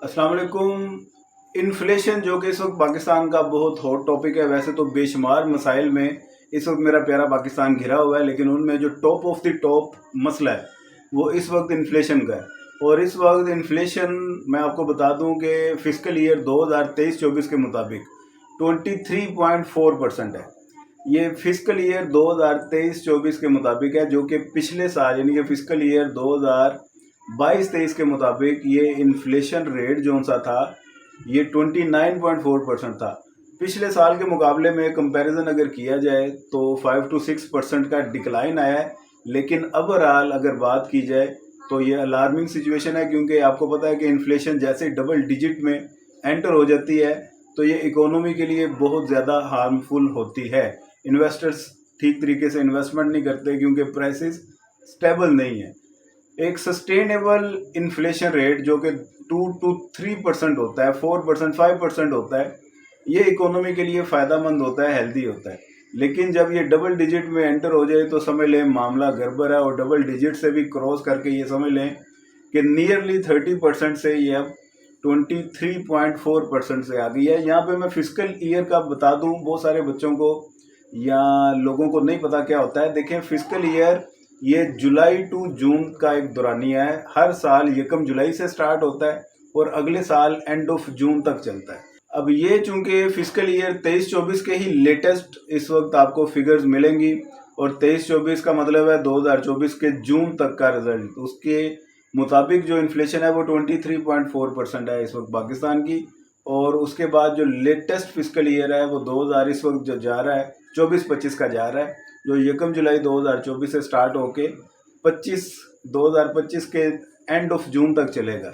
अस्सलाम वालेकुम। इन्फ्लेशन जो कि इस वक्त पाकिस्तान का बहुत हॉट टॉपिक है। वैसे तो बेशुमार मसाइल में इस वक्त मेरा प्यारा पाकिस्तान घिरा हुआ है, लेकिन उनमें जो टॉप ऑफ द टॉप मसला है वो इस वक्त इन्फ्लेशन का है। और इस वक्त इन्फ्लेशन मैं आपको बता दूं कि फिस्कल ईयर 2023-24 के मुताबिक 23.4% है। ये फिस्कल ईयर 2023-24 के मुताबिक है, जो कि पिछले साल यानी कि फिस्कल ईयर 2022-23 के मुताबिक ये इन्फ्लेशन रेट जो सा था ये 29.4% था। पिछले साल के मुकाबले में कंपैरिजन अगर किया जाए तो 5 to 6% का डिक्लाइन आया है। लेकिन ओवरऑल अगर बात की जाए तो ये अलार्मिंग सिचुएशन है, क्योंकि आपको पता है कि इन्फ्लेशन जैसे डबल डिजिट में एंटर हो जाती है तो ये इकोनॉमी के लिए बहुत ज़्यादा हार्मफुल होती है। इन्वेस्टर्स ठीक तरीके से इन्वेस्टमेंट नहीं करते क्योंकि प्राइसेस स्टेबल नहीं है। एक सस्टेनेबल इन्फ्लेशन रेट जो कि 2 to 3% होता है, 4% 5% होता है, ये इकोनॉमी के लिए फ़ायदेमंद होता है, हेल्दी होता है। लेकिन जब ये डबल डिजिट में एंटर हो जाए तो समझ लें मामला गड़बड़ है। और डबल डिजिट से भी क्रॉस करके ये समझ लें कि नियरली 30% से ये अब 23.4% से आ गई है। यहाँ पे मैं फिस्कल ईयर का बता दूँ, बहुत सारे बच्चों को या लोगों को नहीं पता क्या होता है। देखें, फिस्कल ईयर ये जुलाई टू जून का एक दौरानिया है। हर साल यकम जुलाई से स्टार्ट होता है और अगले साल एंड ऑफ जून तक चलता है। अब ये चूंकि फिस्कल ईयर 23-24 के ही लेटेस्ट इस वक्त आपको फिगर्स मिलेंगी, और 23-24 का मतलब है 2024 के जून तक का रिजल्ट। उसके मुताबिक जो इन्फ्लेशन है वो 23.4% है इस वक्त पाकिस्तान की। और उसके बाद जो लेटेस्ट फिस्कल ईयर है वो 2000 इस वक्त जो जा रहा है 24-25 का जा रहा है, जो यकम जुलाई 2024 से स्टार्ट होके 2025 के एंड ऑफ जून तक चलेगा।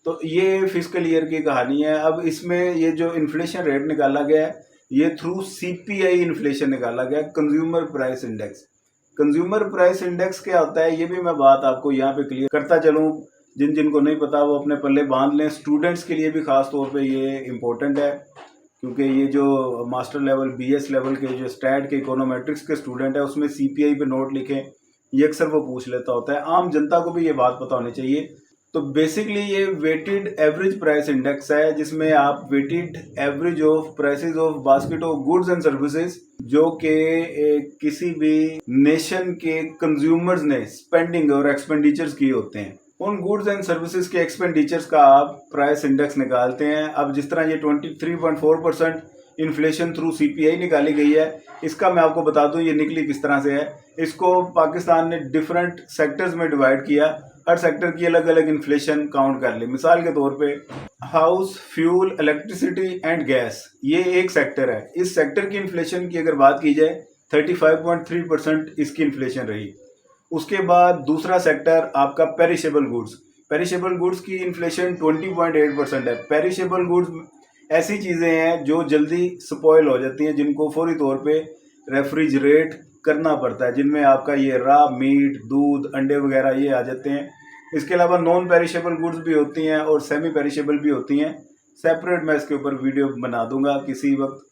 तो ये फिस्कल ईयर की कहानी है। अब इसमें ये जो इन्फ्लेशन रेट निकाला गया है ये थ्रू सीपीआई इन्फ्लेशन निकाला गया, consumer price index. Consumer price index क्या होता है ये भी मैं बात आपको यहाँ पे क्लियर करता चलूँ। जिन जिन को नहीं पता वो अपने पल्ले बांध लें। स्टूडेंट्स के लिए भी ख़ास तौर पे ये इम्पोर्टेंट है, क्योंकि ये जो मास्टर लेवल बीएस लेवल के जो स्टैट के इकोनोमेट्रिक्स के स्टूडेंट है उसमें सीपीआई पे नोट लिखें, ये अक्सर वो पूछ लेता होता है। आम जनता को भी ये बात पता होनी चाहिए। तो बेसिकली ये वेटेड एवरेज प्राइस इंडेक्स है, जिसमें आप weighted average of prices of basket of goods and services जो कि किसी भी नेशन के कंज्यूमर्स ने स्पेंडिंग और एक्सपेंडिचर्स किए होते हैं, उन गुड्स एंड सर्विसेज के एक्सपेंडिचर्स का आप प्राइस इंडेक्स निकालते हैं। अब जिस तरह ये 23.4% इन्फ्लेशन थ्रू सीपीआई निकाली गई है, इसका मैं आपको बता दूं ये निकली किस तरह से है। इसको पाकिस्तान ने डिफरेंट सेक्टर्स में डिवाइड किया, हर सेक्टर की अलग अलग इन्फ्लेशन काउंट कर ली। मिसाल के तौर पे house, fuel, electricity and gas, ये एक सेक्टर है। इस सेक्टर की इन्फ्लेशन की अगर बात की जाए 35.3% इसकी इन्फ्लेशन रही। उसके बाद दूसरा सेक्टर आपका पेरिशेबल गुड्स। पेरिशेबल गुड्स की इन्फ्लेशन 20.8% है। पेरिशेबल गुड्स ऐसी चीज़ें हैं जो जल्दी स्पॉइल हो जाती हैं, जिनको फौरी तौर पे रेफ्रिजरेट करना पड़ता है, जिनमें आपका ये रॉ मीट, दूध, अंडे वगैरह ये आ जाते हैं। इसके अलावा नॉन पेरिशेबल गुड्स भी होती हैं और सेमी पेरिशेबल भी होती हैं। सेपरेट मैं इसके ऊपर वीडियो बना दूंगा किसी वक्त।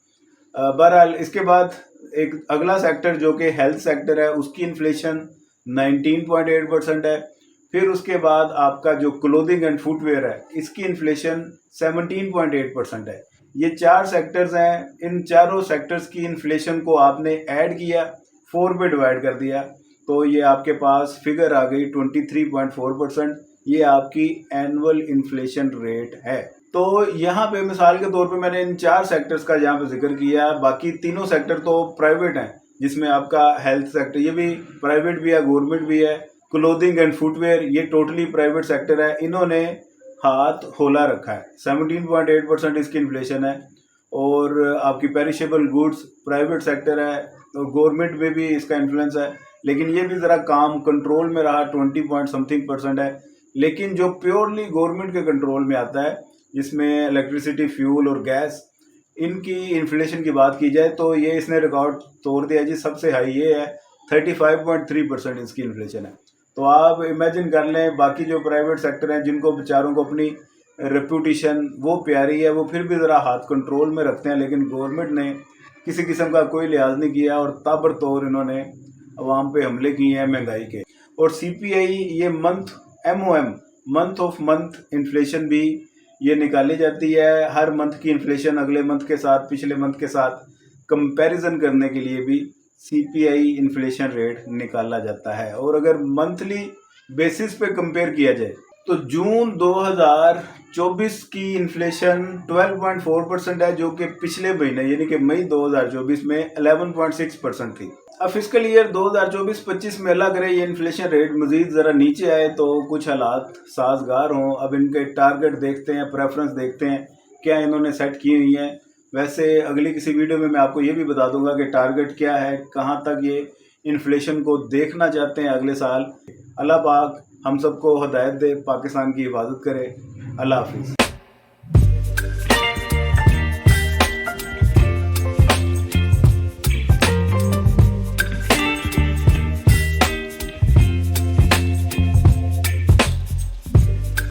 बहरहाल इसके बाद एक अगला सेक्टर जो कि हेल्थ सेक्टर है, उसकी इन्फ्लेशन 19.8% है। फिर उसके बाद आपका जो क्लोथिंग एंड फुटवेयर है, इसकी इन्फ्लेशन 17.8% है। ये चार सेक्टर्स हैं। इन चारों सेक्टर्स की इन्फ्लेशन को आपने ऐड किया, 4 पे डिवाइड कर दिया, तो ये आपके पास फिगर आ गई 23.4%। ये आपकी एनुअल इन्फ्लेशन रेट है। तो यहाँ पे मिसाल के तौर पे मैंने इन चार सेक्टर्स का यहाँ पे जिक्र किया। बाकी तीनों सेक्टर तो प्राइवेट हैं, जिसमें आपका हेल्थ सेक्टर ये भी प्राइवेट भी है, गवर्नमेंट भी है। क्लोथिंग एंड फुटवेयर ये टोटली प्राइवेट सेक्टर है। इन्होंने हाथ होला रखा है, 17.8% इसकी इन्फ्लेशन है। और आपकी पेरिशेबल गुड्स प्राइवेट सेक्टर है, तो गवर्नमेंट में भी इसका इन्फ्लुएंस है, लेकिन ये भी ज़रा काम कंट्रोल में रहा, 20 पॉइंट समथिंग % है। लेकिन जो प्योरली गवर्नमेंट के कंट्रोल में आता है, जिसमें इलेक्ट्रिसिटी, फ्यूल और गैस, इनकी इन्फ्लेशन की बात की जाए तो ये इसने रिकॉर्ड तोड़ दिया जी। सबसे हाई ये है, 35.3% इसकी इन्फ्लेशन है। तो आप इमेजिन कर लें, बाकी जो प्राइवेट सेक्टर हैं जिनको बेचारों को अपनी रेपूटेशन वो प्यारी है, वो फिर भी ज़रा हाथ कंट्रोल में रखते हैं, लेकिन गवर्नमेंट ने किसी किस्म का कोई लिहाज नहीं किया और ताबड़तोड़ इन्होंने अवाम पे हमले किए हैं महंगाई के। और सीपीआई ये month MOM month of month inflation भी ये निकाली जाती है। हर मंथ की इन्फ्लेशन अगले मंथ के साथ, पिछले मंथ के साथ कंपैरिजन करने के लिए भी सीपीआई इन्फ्लेशन रेट निकाला जाता है। और अगर मंथली बेसिस पे कंपेयर किया जाए तो जून 2024 की इन्फ्लेशन 12.4% है, जो कि पिछले महीने यानी कि मई 2024 में 11.6% थी। अब फिस्कल ईयर 2024-25 में अल्लाह करे ये इन्फ्लेशन रेट मजीद ज़रा नीचे आए तो कुछ हालात साजगार हों। अब इनके टारगेट देखते हैं, प्रेफरेंस देखते हैं क्या इन्होंने सेट की हुई हैं। वैसे अगली किसी वीडियो में मैं आपको ये भी बता दूंगा कि टारगेट क्या है, कहाँ तक ये इन्फ्लेशन को देखना चाहते हैं अगले साल। अल्लाह पाक हम सबको हिदायत दे, पाकिस्तान की हिफाजत करे। अल्लाह हाफिज़।